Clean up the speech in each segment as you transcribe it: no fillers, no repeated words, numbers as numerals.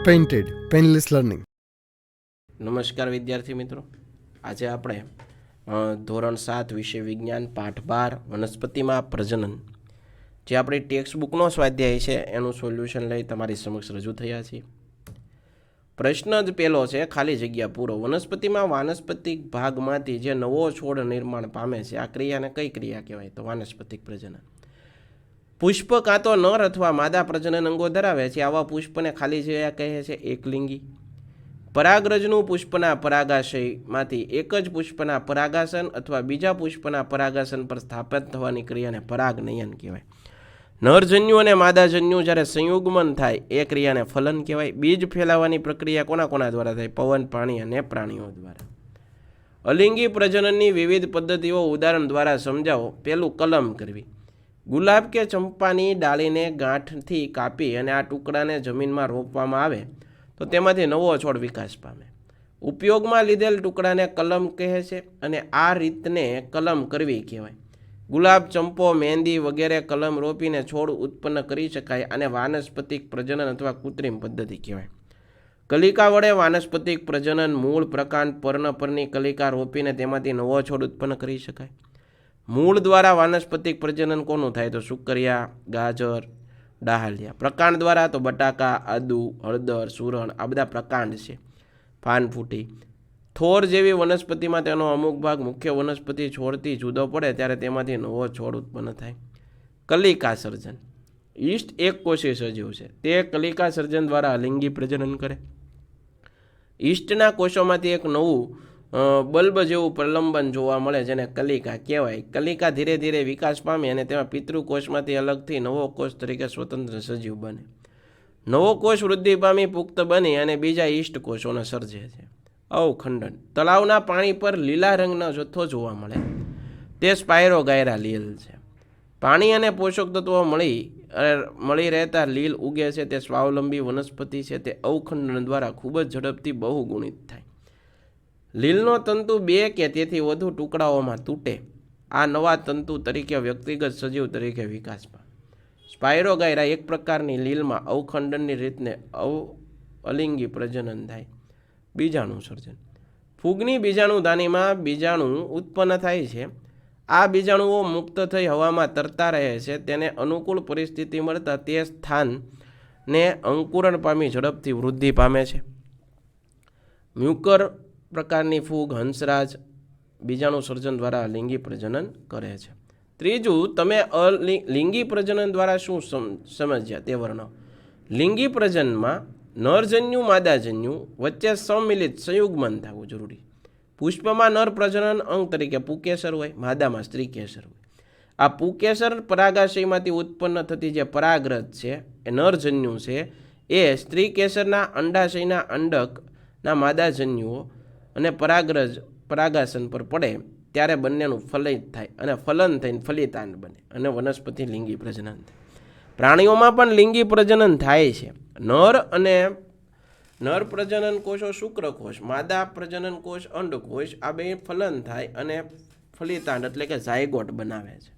Painted painless learning. નમસ્કાર વિદ્યાર્થી મિત્રો, આજે આપણે ધોરણ 7 વિષય વિજ્ઞાન પાઠ 12 વનસ્પતિમાં પ્રજનન જે આપણી ટેક્સ્ટ બુકનો સ્વાધ્યાય છે એનું સોલ્યુશન લઈ તમારી સમક્ષ રજૂ થયા છીએ. પ્રશ્ન જ પહેલો છે, ખાલી જગ્યા પૂરો. વનસ્પતિમાં વાનસ્પતિક ભાગમાંથી જે નવો છોડ નિર્માણ પામે છે આ ક્રિયાને કઈ ક્રિયા કહેવાય? તો વાનસ્પતિક પ્રજનન. પુષ્પ કાં તો નર અથવા માદા પ્રજનન અંગો ધરાવે છે. આવા પુષ્પને ખાલી જગ્યા કહે છે એકલિંગી. પરાગરજનું પુષ્પના પરાગાશયમાંથી એક જ પુષ્પના પરાગાસન અથવા બીજા પુષ્પના પરાગાસન પર સ્થાપિત થવાની ક્રિયાને પરાગનયન કહેવાય. નરજન્યુ અને માદાજન્યુ જ્યારે સંયુગ્મન થાય એ ક્રિયાને ફલન કહેવાય. બીજ ફેલાવાની પ્રક્રિયા કોના દ્વારા થાય? પવન, પાણી અને પ્રાણીઓ દ્વારા. અલિંગી પ્રજનનની વિવિધ પદ્ધતિઓ ઉદાહરણ દ્વારા સમજાવો. પહેલું, કલમ કરવી. ગુલાબ કે ચંપાની ડાળીને ગાંઠથી કાપી અને આ ટુકડાને જમીનમાં રોપવામાં આવે તો તેમાંથી નવો છોડ વિકાસ પામે. ઉપયોગમાં લીધેલ ટુકડાને કલમ કહે છે અને આ રીતને કલમ કરવી કહેવાય. ગુલાબ, ચંપો, મહેંદી વગેરે કલમ રોપીને છોડ ઉત્પન્ન કરી શકાય અને વાનસ્પતિક પ્રજનન અથવા કૃત્રિમ પદ્ધતિ કહેવાય. કલિકા વડે વાનસ્પતિક પ્રજનન. મૂળ, પ્રકાંડ, પર્ણ પરની કલિકા રોપીને તેમાંથી નવો છોડ ઉત્પન્ન કરી શકાય. મૂળ દ્વારા વાનસ્પતિક પ્રજનન કોનું થાય? તો શુકરિયા, ગાજર, ડાહલિયા. પ્રકાંડ દ્વારા તો બટાકા, આદુ, હળદર, સુરણ આ બધા પ્રકાંડ છે. પાનફૂટી. થોર જેવી વનસ્પતિમાં તેનો અમુક ભાગ મુખ્ય વનસ્પતિ છોડથી જુદો પડે ત્યારે તેમાંથી નવો છોડ ઉત્પન્ન થાય. કલિકા સર્જન. ઈસ્ટ એક કોષી સજીવ છે. તે કલિકા સર્જન દ્વારા અલિંગી પ્રજનન કરે. ઈસ્ટના કોષોમાંથી એક નવું બલ્બ જેવું પ્રલંબન જોવા મળે જેને કલિકા કહેવાય. કલિકા ધીરે ધીરે વિકાસ પામે અને તેમાં પિતૃકોષમાંથી અલગથી નવો કોષ તરીકે સ્વતંત્ર સજીવ બને. નવો કોષ વૃદ્ધિ પામી પુખ્ત બની અને બીજા ઈષ્ટ કોષોને સર્જે છે. અવખંડન. તળાવના પાણી પર લીલા રંગનો જથ્થો જોવા મળે તે સ્પાયરોગાયરા લીલ છે. પાણી અને પોષક તત્વો મળી રહેતા લીલ ઉગે છે. તે સ્વાવલંબી વનસ્પતિ છે. તે અવખંડન દ્વારા ખૂબ જ ઝડપથી બહુગુણિત થાય. લીલનો તંતુ 2 કે તેથી વધુ ટુકડાઓમાં તૂટે. આ નવા તંતુ તરીકે વ્યક્તિગત સજીવ તરીકે વિકાસ પામે. સ્પાયરોગાયરા એક પ્રકારની લીલમાં અવખંડનની રીતને અલિંગી પ્રજનન થાય. બીજાણુ સર્જન. ફૂગની બીજાણુદાનીમાં બીજાણુ ઉત્પન્ન થાય છે. આ બીજાણુઓ મુક્ત થઈ હવામાં તરતા રહે છે. તેને અનુકૂળ પરિસ્થિતિ મળતા તે સ્થાનને અંકુરણ પામી ઝડપથી વૃદ્ધિ પામે છે. મ્યુકર પ્રકારની ફૂગ હંસરાજ બીજાણુ સર્જન દ્વારા લિંગી પ્રજનન કરે છે. ત્રીજું, તમે લિંગી પ્રજનન દ્વારા શું સમજ્યા તે વર્ણવો. લિંગી પ્રજનનમાં નરજન્યુ માદાજન્યુ વચ્ચે સંમિલિત સંયુગ્મન થવું જરૂરી. પુષ્પમાં નર પ્રજનન અંગ તરીકે પુકેસર હોય, માદામાં સ્ત્રીકેસર હોય. આ પુકેસર પરાગાશયમાંથી ઉત્પન્ન થતી જે પરાગરજ છે એ નરજન્યુ છે એ સ્ત્રીકેસરના અંડાશયના અંડકના માદાજન્યુઓ અને પરાગાસન પર પડે ત્યારે બંનેનું ફલિત થાય અને ફલન થઈને ફલિતાંડ બને અને વનસ્પતિ લિંગી પ્રજનન થાય. પ્રાણીઓમાં પણ લિંગી પ્રજનન થાય છે. નર પ્રજનન કોષો શુક્રકોષ, માદા પ્રજનન કોષ અંડકોષ આ બે ફલન થાય અને ફલિતાંડ એટલે કે ઝાયગોટ બનાવે છે.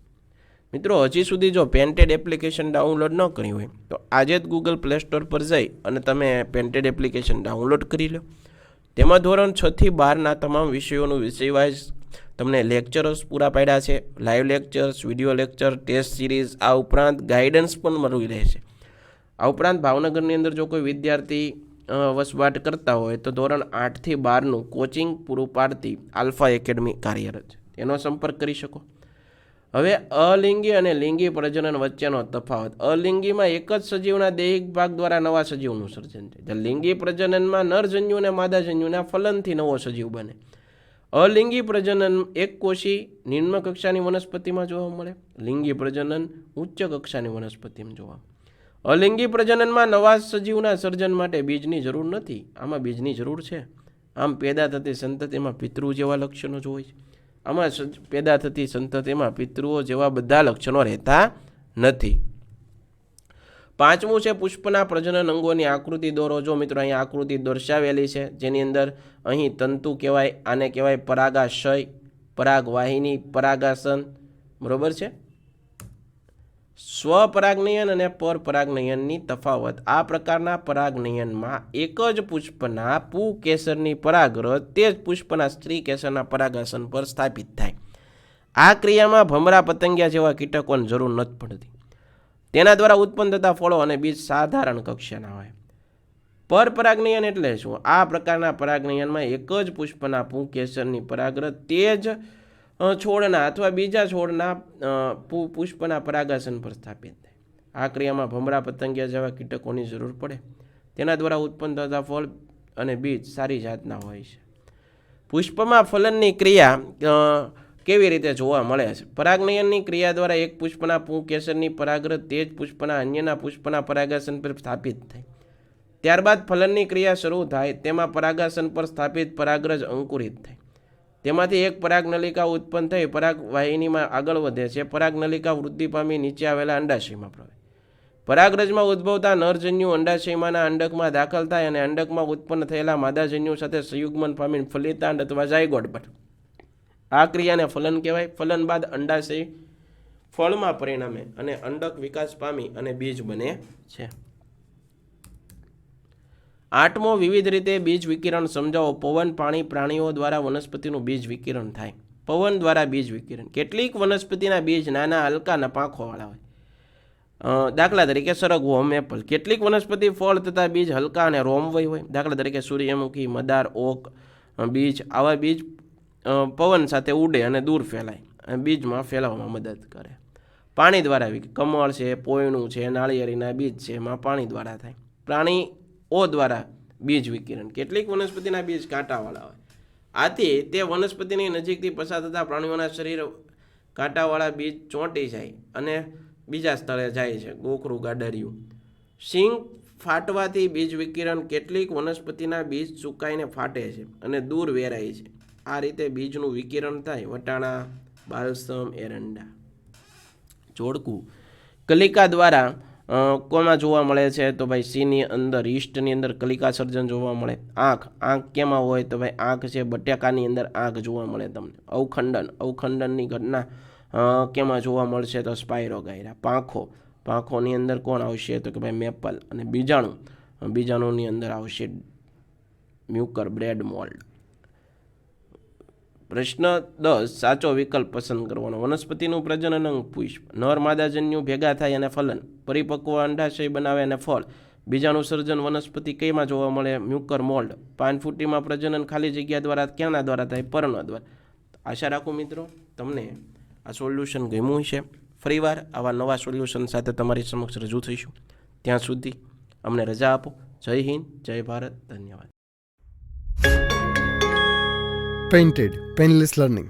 મિત્રો, હજી સુધી જો પેન્ટેડ એપ્લિકેશન ડાઉનલોડ ન કરી હોય તો આજે જ ગૂગલ પ્લે સ્ટોર પર જઈ અને તમે પેન્ટેડ એપ્લિકેશન ડાઉનલોડ કરી લો. તેમાં ધોરણ 6 થી 12ના તમામ વિષયોનું વિષયવાઇઝ તમને લેક્ચર્સ પૂરા પાડ્યા છે. Live lectures, video lecture, test series, આ ઉપરાંત ગાઈડન્સ પણ મળી રહે છે. આ ઉપરાંત ભાવનગરની અંદર જો કોઈ વિદ્યાર્થી વસવાટ કરતા હોય તો ધોરણ 8 થી 12નું કોચિંગ પૂરું પાડતી આલ્ફા એકેડમી કાર્યરત છે. તેનો સંપર્ક કરી શકો. હવે અલિંગી અને લિંગી પ્રજનન વચ્ચેનો તફાવત. અલિંગીમાં એક જ સજીવના દૈહિક ભાગ દ્વારા નવા સજીવનું સર્જન થાય. લિંગી પ્રજનનમાં નરજન્યુ અને માદાજન્યુના ફલનથી નવો સજીવ બને. અલિંગી પ્રજનન એક કોષી નિમ્ન કક્ષાની વનસ્પતિમાં જોવા મળે. લિંગી પ્રજનન ઉચ્ચ કક્ષાની વનસ્પતિમાં જોવા મળે. અલિંગી પ્રજનનમાં નવા સજીવના સર્જન માટે બીજની જરૂર નથી. આમાં બીજની જરૂર છે. આમ પેદા થતી સંતતિમાં પિતૃ જેવા લક્ષણો જ હોય છે. આમાં પેદા થતી સંતતિમાં પિતૃઓ જેવા બધા લક્ષણો રહેતા નથી. પાંચમું છે પુષ્પના પ્રજનન અંગોની આકૃતિ દોરો. જો મિત્રો અહીંયા આકૃતિ દર્શાવેલી છે જેની અંદર અહીં તંતુ કહેવાય, આને કહેવાય પરાગાશય, પરાગવાહિની, પરાગાસન, બરોબર છે. સ્વપરાગનયન અને પરપરાગનયનની તફાવત. આ પ્રકારના પરાગનયનમાં એક જ પુષ્પના પુકેસરની પરાગરજ તે જ પુષ્પના સ્ત્રી કેસરના પરાગાસન પર સ્થાપિત થાય. આ ક્રિયામાં ભમરા, પતંગિયા જેવા કીટકોની જરૂર નથી પડતી. તેના દ્વારા ઉત્પન્ન થતા ફળો અને બીજ સાધારણ કક્ષાના હોય. પરપરાગનયન એટલે શું? આ પ્રકારના પરાગનયનમાં એક જ પુષ્પના પુકેસરની પરાગરજ તે જ છોડના અથવા બીજા છોડના પુષ્પના પરાગાસન પર સ્થાપિત થાય. આ ક્રિયામાં ભમરા, પતંગિયા જેવા કીટકોની જરૂર પડે. તેના દ્વારા ઉત્પન્ન થતા ફળ અને બીજ સારી જાતના હોય છે. પુષ્પમાં ફલનની ક્રિયા કેવી રીતે જોવા મળે છે? પરાગનયનની ક્રિયા દ્વારા એક પુષ્પના પુકેસરની પરાગરજ તે જ પુષ્પના અન્યના પુષ્પના પરાગાસન પર સ્થાપિત થાય. ત્યારબાદ ફલનની ક્રિયા શરૂ થાય. તેમાં પરાગાસન પર સ્થાપિત પરાગરજ અંકુરિત થાય. તેમાંથી એક પરાગનલિકા ઉત્પન્ન થઈ પરાગવાહિનીમાં આગળ વધે છે. પરાગનલિકા વૃદ્ધિ પામી નીચે આવેલા અંડાશયમાં પ્રવેશે. પરાગરજમાં ઉદ્ભવતા નરજન્યુ અંડાશયમાંના અંડકમાં દાખલ થાય અને અંડકમાં ઉત્પન્ન થયેલા માદાજન્યુ સાથે સંયુગ્મન પામીને ફલિતાંડ અથવા ઝાયગોટ બને. આ ક્રિયાને ફલન કહેવાય. ફલન બાદ અંડાશય ફળમાં પરિણમે અને અંડક વિકાસ પામી અને બીજ બને છે. 8મો, વિવિધ રીતે બીજ વિકિરણ સમજાવો. પવન, પાણી, પ્રાણીઓ દ્વારા વનસ્પતિનું બીજ વિકિરણ થાય. પવન દ્વારા બીજ વિકિરણ. કેટલીક વનસ્પતિના બીજ નાના, હલકા અને પાંખોવાળા હોય. દાખલા તરીકે સરગવો, મેપલ. કેટલીક વનસ્પતિ ફળ તથા બીજ હલકા અને રોમવય હોય. દાખલા તરીકે સૂર્યમુખી, મદાર, ઓક બીજ. આવા બીજ પવન સાથે ઉડે અને દૂર ફેલાય અને બીજમાં ફેલાવવામાં મદદ કરે. પાણી દ્વારા કમળ છે, પોયણું છે, નાળિયેરીના બીજ છે, એમાં પાણી દ્વારા થાય. પ્રાણીઓ દ્વારા બીજ વિકિરણ. કેટલીક વનસ્પતિના બીજ કાંટાવાળા હોય. આથી તે વનસ્પતિની નજીકથી પસાર થતા પ્રાણીઓના શરીર કાંટાવાળા બીજ ચોંટી જાય અને બીજા સ્થળે જાય છે. ગોખરું, ગાડરિયું. શીંગ ફાટવાથી બીજ વિકિરણ. કેટલીક વનસ્પતિના બીજ સુકાઈને ફાટે છે અને દૂર વેરાય છે. આ રીતે બીજનું વિકિરણ થાય. વટાણા, બાલસમ, એરંડા. જોડકું. કલિકા દ્વારા કોમાં જોવા મળે છે? તો ભાઈ સીની અંદર, ઈસ્ટની અંદર કલિકા સર્જન જોવા મળે. આંખ. આંખ કેમાં હોય? તો ભાઈ આંખ છે બટાકાની અંદર આંખ જોવા મળે તમને. અવખંડન. અવખંડનની ઘટના કેમાં જોવા મળશે? તો સ્પાયરોગાયરા. પાંખો. પાંખોની અંદર કોણ આવશે? તો કે ભાઈ મેપલ. અને બીજાણુ. બીજાણુની અંદર આવશે મ્યુકર, બ્રેડ મોલ્ડ. પ્રશ્ન 10. સાચો વિકલ્પ પસંદ કરવાનો. વનસ્પતિનું પ્રજનન અંગ પુષ્પ. નર માદાજન્યુ ભેગા થાય અને ફલન. પરિપક્વ અંડાશય બનાવે અને ફળ. બીજાણુ સર્જન વનસ્પતિ કઈમાં જોવા મળે? Mucor, mould. પાનફૂટીમાં પ્રજનન ખાલી જગ્યા દ્વારા કેના દ્વારા થાય? પર્ણ દ્વારા. આશા રાખું મિત્રો તમને આ સોલ્યુશન ગમ્યું છે. ફરીવાર આવા નવા સોલ્યુશન સાથે તમારી સમક્ષ રજૂ થઈશું. ત્યાં સુધી અમને રજા આપો. જય હિન્દ, જય ભારત. ધન્યવાદ. Painted, Painless Learning.